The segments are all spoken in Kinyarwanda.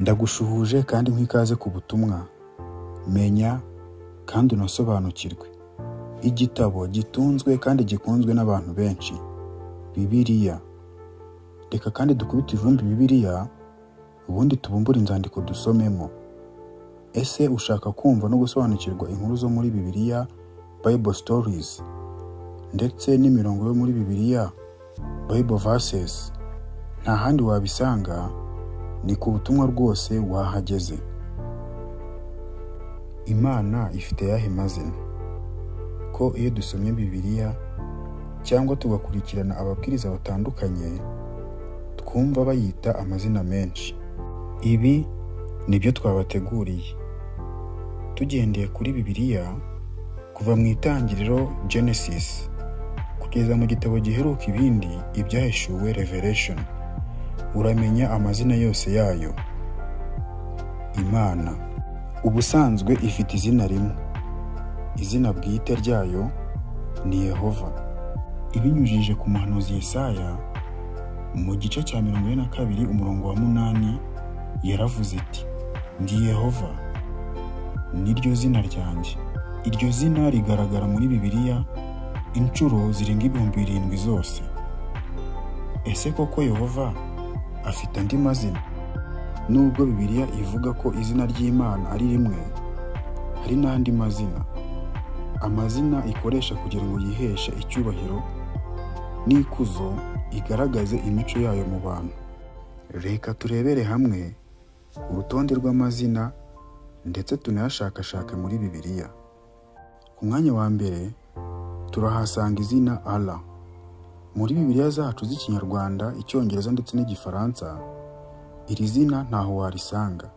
Ndagushuhuje kandi nk'ikaze ku butumwa. Menya kandi unasobanukirwe. Igitabo gitunzwe kandi gikunzwe n'abantu benshi. Bibiliya. Reka kandi dukubite ivumbi Bibiliya, ubundi tubumbure inzandiko dusomemo. Ese ushaka kumva no gusobanukirwa inkuru zo muri Bibiliya, Bible Stories, ndetse n'imirongo yo muri Bibiliya, Bible Verses? Nta handi wabisanga, ni ku butumwa rwose wahageze. Imana ifite yahe mazina? Ko iyo dusomye Bibiliya cyangwa tugakurikirana ababwiriza batandukanye, twumva bayita amazina menshi. Ibi nibyo twabateguriye. Tugendeye kuri Bibiliya, kuva mu itangiriro Genesis kugeza mu gitabo giheruka ibindi ibyahishuwe Revelation, uramenya amazina yose yayo. Imana ubusanzwe ifite izina rimwe. Izina bwite ryayo ni Yehova. Ibinyujije ku muhanuzi Yesaya mu gice cya 42 umurongo wa 8, yaravuze iti, ndi Yehova, niryo zina ryanjye. Iryo zina rigaragara muri Bibiliya inshuro zirenga 7,000 zose. Ese koko Yehova afite andi mazina? Nubwo Bibiliya ivuga ko izina ry'Imana ari rimwe, hari n'andi mazina. Amazina ikoresha kugira ngo yiheshe icyubahiro n'ikuzo, igaragaze imico yayo mu bantu. Reka turebere hamwe urutonde rw'amazina ndetse tunayashakashake muri Bibiliya. Ku mwanya wa mbere turahasanga izina Allah. Muri Bibiliya zacu z'Ikinyarwanda, Icyongereza ndetse n'Igifaransa, iri zina ntaho warisanga.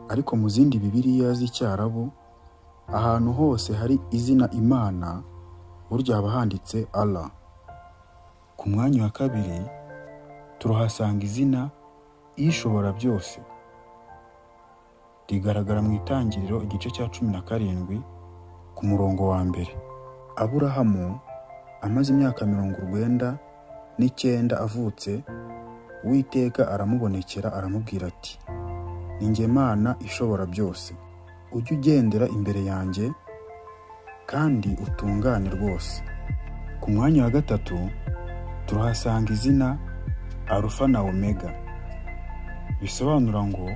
Ariko mu zindi Bibiliya z'Icyarabu, ahantu hose hari izina Imana, burya haba handitse Allah. Ku mwanya wa kabiri turahasanga izina Ishobora byose. Rigaragara mu itangiriro igice cya 17 ku murongo wa mbere. Aburahamu amaze imyaka 99 avutse, Uwiteka aramubonekera aramubwira ati, ni njye Mana ishobora byose, ujye ugendera imbere yanjye kandi utungane rwose. Ku mwanya wa gatatu turahasanga izina Alpha na Omega. Bisobanura ngo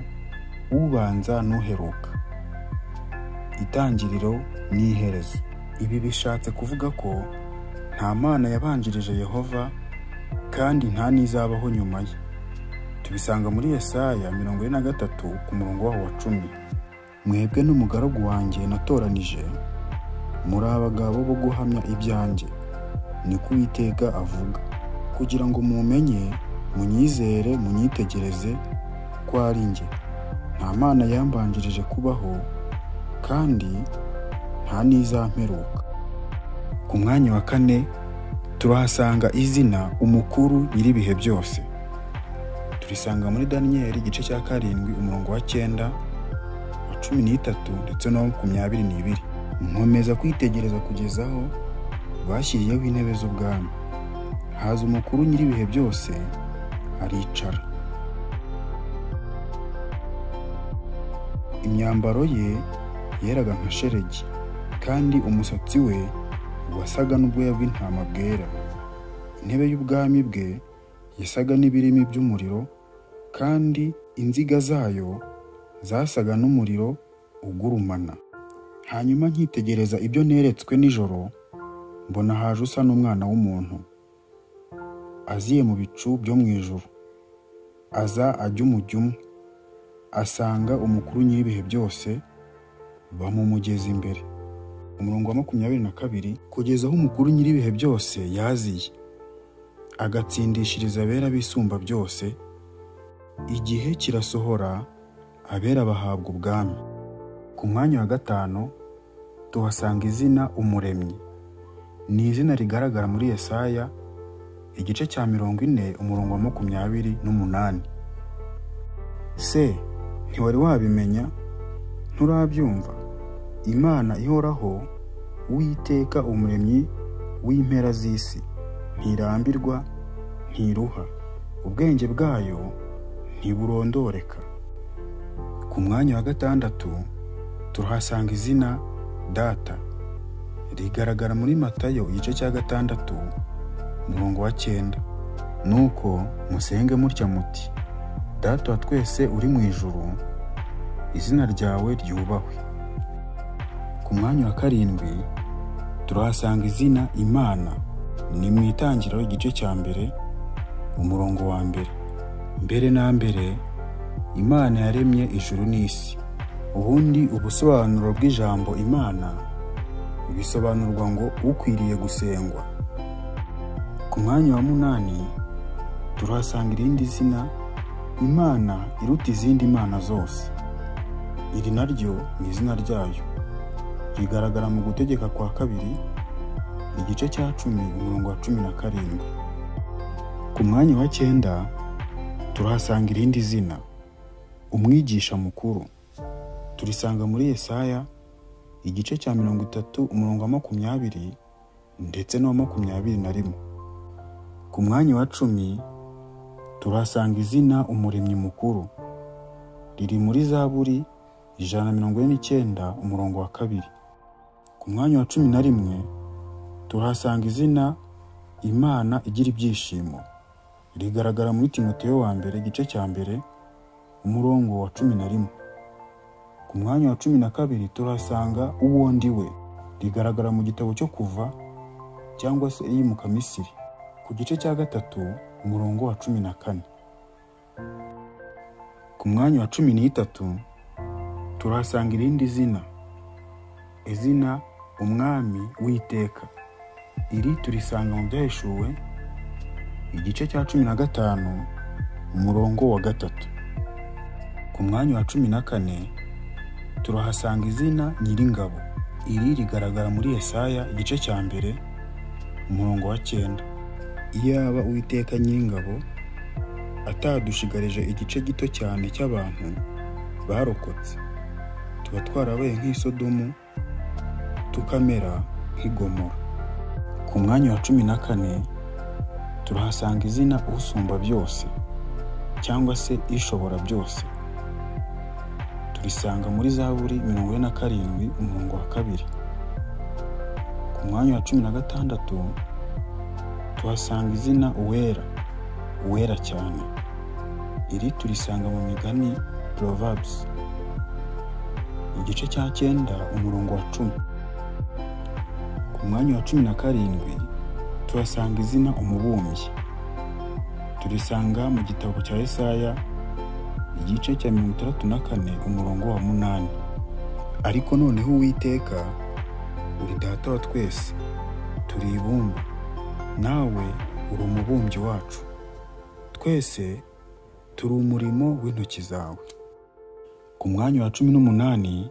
ubanza n'uheruka, itangiriro n'iherezo. Ibi bishatse kuvuga ko nta Mana yabanjirije Yehova kandi nta n'izabaho nyuma ye. Tubisanga muri Yesaya 43 ku murongo wa 10. Mwebwe n'umugaragu wanjye natoranije, muri abagabo bo guhamya ibyanjye, niko Uwiteka avuga, kugira ngo mumenye, munyizere, munyitegereze ko ari njye. Nta Mana yambanjirije kubaho kandi nta n'izamperuka. Ku mwanya wa kane turahasanga izina Umukuru nyir'ibihe byose. Turisanga muri Daniel igice cya 7 umurongo wa 9, wa 13 ndetse no 22. Nkomeza kwitegereza kugeza aho bashyiriyeho intebe z'ubwami. Haza Umukuru nyir'ibihe byose aricara. Imyambaro ye yeraga nka shelegi, kandi umusatsi we wasaga n'ubwoya bw'intama bwera. Intebe y'ubwami bwe yasaga n'ibirimi by'umuriro, kandi inziga zayo zasaga n'umuriro ugurumana. Hanyuma nkitegereza ibyo neretswe nijoro, mbona haje usa n'umwana w'umuntu, aziye mu bicu byo mu ijuru. Aza ajya umujyo umwe, asanga Umukuru nyir'ibihe byose, bamumugeza imbere. Umurongo wa 22, kugeza aho Umukuru nyir'ibihe byose yaziye, agatsindishiriza abera bisumba byose. Igihe kirasohora, abera bahabwa ubwami. Ku mwanya wa 5 tuhasanga izina Umuremyi. Ni izina rigaragara muri Yesaya igice cya 40 umurongo wa 28. Se, ntiwari wabimenya? Nturabyumva? Imana ihoraho, Uwiteka Umuremyi w'impera z'isi, ntirambirwa, ntiruha, ubwenge bwayo ntiburondoreka. Ku mwanya wa gatandatu turahasanga izina data, rigaragara muri Matayo igice cya 6 umurongo wa 9. Nuko musenge mutya muti: Data wa twese uri mu ijuru, izina ryawe ryubahwe. Ku mwanya wa 7 turahasanga izina Imana, ni mu Itangiriro igice cya 1 umurongo wa 1. Mbere na mbere Imana yaremye ijuru n'isi. Ubundi ubusobanuro bw'ijambo Imana bisobanurwa ngo ukwiriye gusengwa. Ku mwanya wa 8 turahasanga irindi zina Imana iruta izindi mana zose. Iri naryo ni izina ryayo, rigaragara mu Gutegeka kwa 2 igice cya 10 umurongo wa 17. Ku mwanya wa 9 turahasanga irindi zina Umwigisha mukuru, turisanga muri Yesaya igice cya 30 umurongo wa 20 ndetse no 21. Ku mwanya wa 10 turahasanga izina Umuremyi mukuru, riri muri Zaburi 149 umurongo wa 2. Ku mwanya wa 11 turahasanga izina Imana igira ibyishimo, rigaragara muri Timoteyo wa mbere igice cya 1 umurongo wa 11. Ku mwanya wa 12 turahasanga Uwo ndi we, rigaragara mu gitabo cyo Kuva cyangwa se Iyimuka Misiri ku gice cya 3 umurongo wa 14. Ku mwanya wa 13 turahasanga irindi zina, izina Umwami w'iteka. Iri turisanga mu Byahishuwe igice cya 15 umurongo wa 3. Ku mwanya wa 14 turahasanga izina Nyiringabo. Iri rigaragara muri Yesaya igice cya 1 umurongo wa 9. Iyaba Uwiteka Nyiringabo atadushigarije igice gito cyane cy'abantu barokotse, tuba twarabaye nk'isodomu tukamera nk'igomora. Ku mwanya wa 14 turahasanga izina Usumba byose cyangwa se Ishobora byose. Turisanga muri Zaburi 47 umurongo wa 2. Ku mwanya wa 16 tuhasanga izina Uwera, Uwera cyane. Iri turisanga mu Migani Proverbs igice cya 9 umurongo wa 10. Ku mwanya wa 17 tuhasanga izina Umubumbyi. Turisanga mu gitabo cya Yesaya igice cya 64 umurongo wa 8. Ariko noneho Uwiteka uri Data wa twese, turi ibumba, nawe uri umubumbyi wacu, twese turi umurimo w'intoki zawe. Ku mwanya wa 18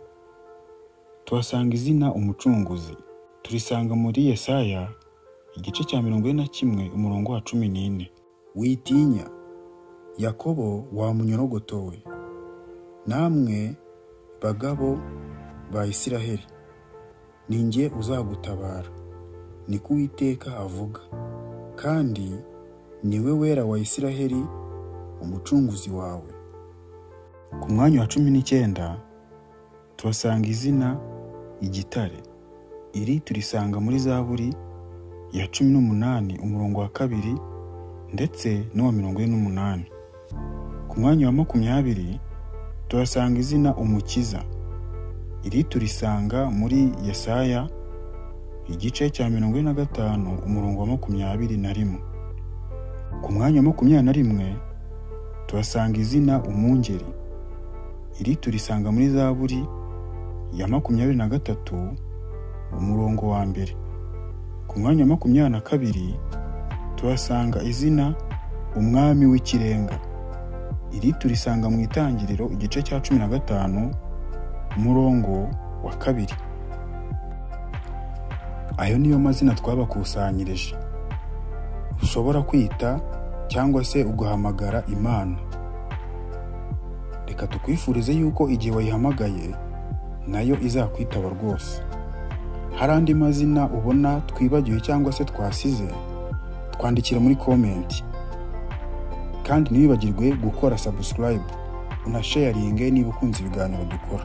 tuhasanga izina Umucunguzi. Turisanga muri Yesaya igice cya 41 umurongo wa 14. Witinya Yakobo wa munyorogoto we, namwe bagabo ba Isiraheli, ninjye uzagutabara, niko Uwiteka avuga, kandi niwe Wera wa Isiraheli, Umucunguzi wawe. Ku mwanya wa 19 tuhasanga izina Igitare. Iri turisanga muri Zaburi ya 18 umurongo wa 2 ndetse no wa 48. Ku mwanya wa 20 tuhasanga izina Umukiza. Iri turisanga muri Yesaya igice cya 45 umurongo wa 21. Ku mwanya wa 21 tuhasanga izina Umwungeri. Iri turisanga muri Zaburi ya 23 umurongo wa 1. Ku mwanya wa 22 tuhasanga izina Umwami w'ikirenga. Iri turisanga mu Itangiriro igice cya 15 umurongo wa 2. Ayo niyo mazina twabakusanyirije ushobora kwita cyangwa se ugahamagara Imana. Reka tukwifurize yuko igihe wayihamagaye nayo izakwitaba rwose. Hari andi mazina ubona twibagiwe cyangwa se twasize, twandikira muri comment. Kandi ntibibagirwe gukora subscribe unasharinge niba ukunze ibiganiro dukora.